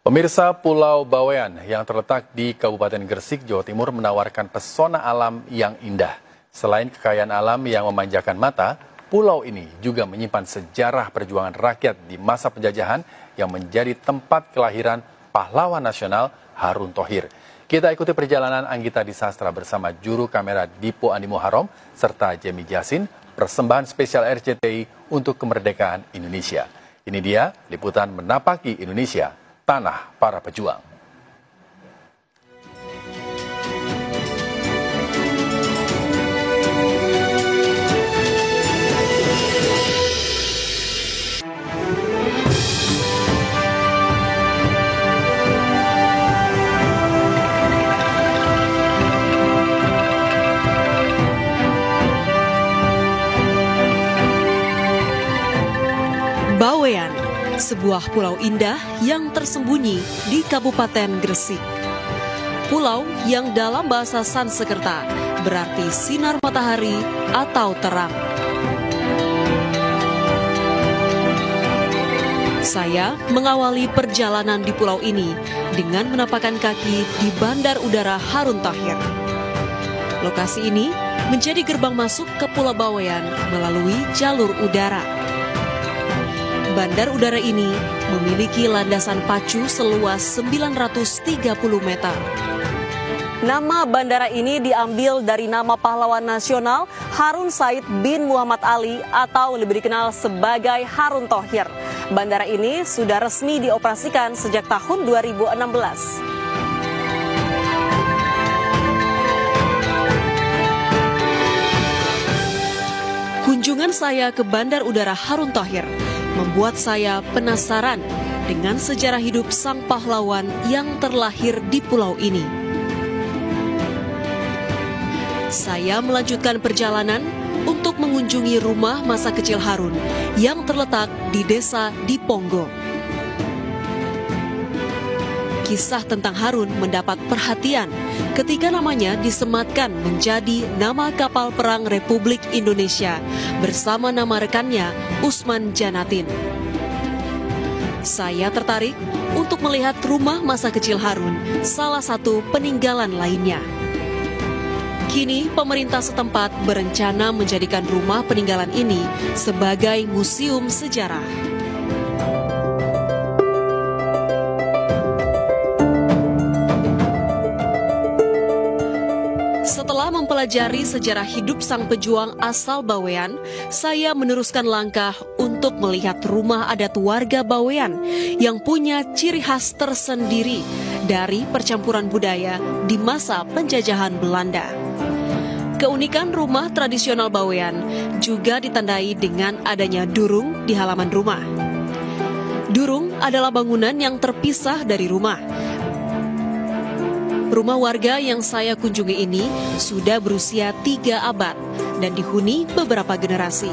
Pemirsa, Pulau Bawean yang terletak di Kabupaten Gresik, Jawa Timur menawarkan pesona alam yang indah. Selain kekayaan alam yang memanjakan mata, pulau ini juga menyimpan sejarah perjuangan rakyat di masa penjajahan yang menjadi tempat kelahiran pahlawan nasional Harun Thohir. Kita ikuti perjalanan Anggita Disastra bersama juru kamera Dipo Andi Muharram serta Jemi Jasin, persembahan spesial RCTI untuk kemerdekaan Indonesia. Ini dia liputan Menapaki Indonesia, Tanah Para Pejuang. Bawean, sebuah pulau indah yang tersembunyi di Kabupaten Gresik. Pulau yang dalam bahasa Sanskerta berarti sinar matahari atau terang. Saya mengawali perjalanan di pulau ini dengan menapakkan kaki di Bandar Udara Harun Thohir. Lokasi ini menjadi gerbang masuk ke Pulau Bawean melalui jalur udara. Bandar udara ini memiliki landasan pacu seluas 930 meter. Nama bandara ini diambil dari nama pahlawan nasional Harun Said bin Muhammad Ali atau lebih dikenal sebagai Harun Thohir. Bandara ini sudah resmi dioperasikan sejak tahun 2016. Kunjungan saya ke Bandar Udara Harun Thohir membuat saya penasaran dengan sejarah hidup sang pahlawan yang terlahir di pulau ini. Saya melanjutkan perjalanan untuk mengunjungi rumah masa kecil Harun yang terletak di desa Diponggo. Kisah tentang Harun mendapat perhatian ketika namanya disematkan menjadi nama kapal perang Republik Indonesia bersama nama rekannya Usman Janatin. Saya tertarik untuk melihat rumah masa kecil Harun, salah satu peninggalan lainnya. Kini pemerintah setempat berencana menjadikan rumah peninggalan ini sebagai museum sejarah. Setelah mempelajari sejarah hidup sang pejuang asal Bawean, saya meneruskan langkah untuk melihat rumah adat warga Bawean yang punya ciri khas tersendiri dari percampuran budaya di masa penjajahan Belanda. Keunikan rumah tradisional Bawean juga ditandai dengan adanya durung di halaman rumah. Durung adalah bangunan yang terpisah dari rumah. Rumah warga yang saya kunjungi ini sudah berusia 3 abad dan dihuni beberapa generasi.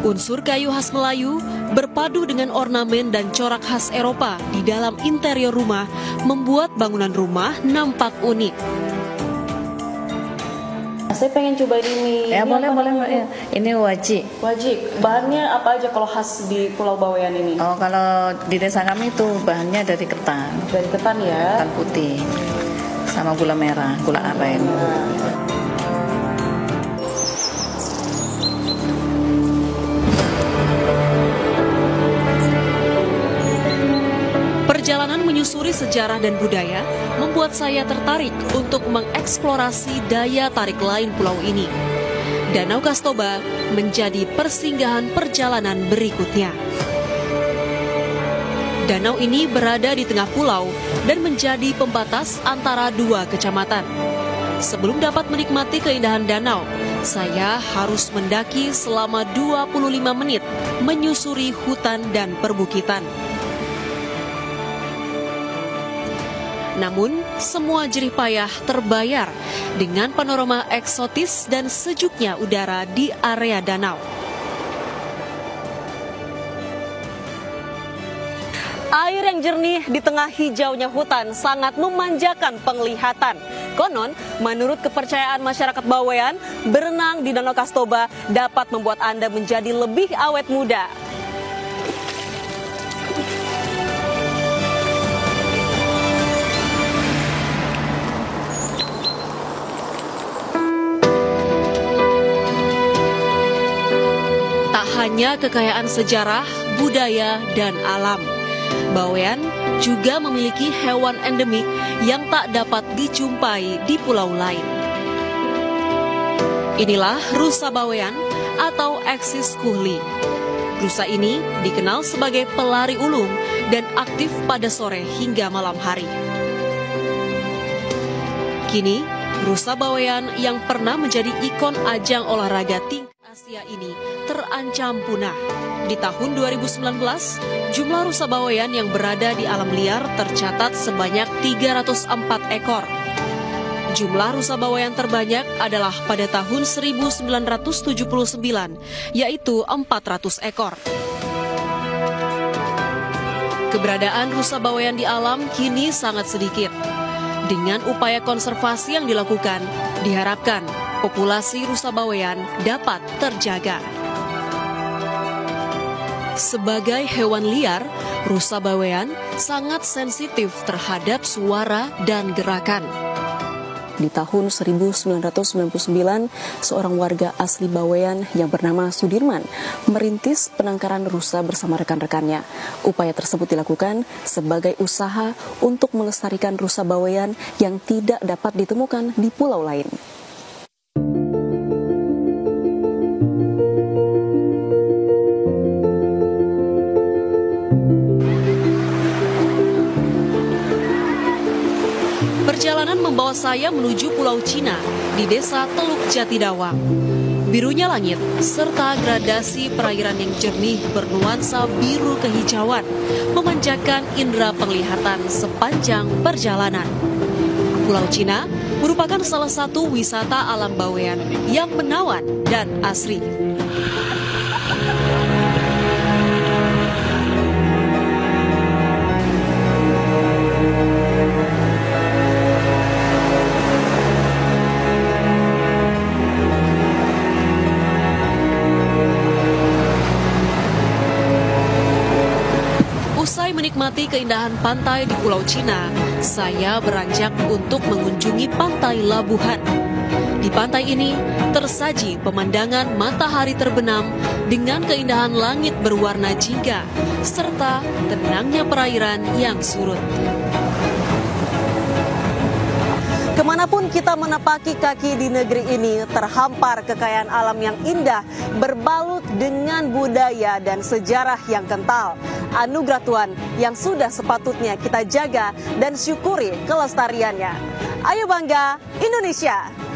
Unsur kayu khas Melayu berpadu dengan ornamen dan corak khas Eropa di dalam interior rumah membuat bangunan rumah nampak unik. Saya pengen cobain ini. Ya, boleh. Ya. Ini wajik. Wajik. Bahannya apa aja kalau khas di Pulau Bawean ini? Oh, kalau di desa kami itu bahannya dari ketan. Dari ketan ya? Ketan putih. Sama gula merah, gula aren. Perjalanan menyusuri sejarah dan budaya membuat saya tertarik untuk mengeksplorasi daya tarik lain pulau ini. Danau Kastoba menjadi persinggahan perjalanan berikutnya. Danau ini berada di tengah pulau dan menjadi pembatas antara 2 kecamatan. Sebelum dapat menikmati keindahan danau, saya harus mendaki selama 25 menit menyusuri hutan dan perbukitan. Namun, semua jerih payah terbayar dengan panorama eksotis dan sejuknya udara di area danau. Air yang jernih di tengah hijaunya hutan sangat memanjakan penglihatan. Konon, menurut kepercayaan masyarakat Bawean, berenang di Danau Kastoba dapat membuat Anda menjadi lebih awet muda. hanya kekayaan sejarah, budaya, dan alam. Bawean juga memiliki hewan endemik yang tak dapat dijumpai di pulau lain. Inilah rusa bawean atau Axis kuhli. Rusa ini dikenal sebagai pelari ulung dan aktif pada sore hingga malam hari. Kini, rusa bawean yang pernah menjadi ikon ajang olahraga tingkat Asia ini terancam punah. Di tahun 2019, jumlah rusa bawean yang berada di alam liar tercatat sebanyak 304 ekor. Jumlah rusa bawean terbanyak adalah pada tahun 1979, yaitu 400 ekor. Keberadaan rusa bawean di alam kini sangat sedikit. Dengan upaya konservasi yang dilakukan, diharapkan populasi rusa bawean dapat terjaga. Sebagai hewan liar, rusa bawean sangat sensitif terhadap suara dan gerakan. Di tahun 1999, seorang warga asli Bawean yang bernama Sudirman merintis penangkaran rusa bersama rekan-rekannya. Upaya tersebut dilakukan sebagai usaha untuk melestarikan rusa Bawean yang tidak dapat ditemukan di pulau lain. Perjalanan membawa saya menuju Pulau Cina di desa Teluk Jatidawang. Birunya langit serta gradasi perairan yang jernih bernuansa biru kehijauan memanjakan indera penglihatan sepanjang perjalanan. Pulau Cina merupakan salah satu wisata alam Bawean yang menawan dan asri. Usai menikmati keindahan pantai di Pulau Cina, saya beranjak untuk mengunjungi Pantai Labuhan. Di pantai ini tersaji pemandangan matahari terbenam dengan keindahan langit berwarna jingga serta tenangnya perairan yang surut. Kemanapun kita menapaki kaki di negeri ini, terhampar kekayaan alam yang indah, berbalut dengan budaya dan sejarah yang kental. Anugerah Tuhan yang sudah sepatutnya kita jaga dan syukuri kelestariannya. Ayo bangga Indonesia!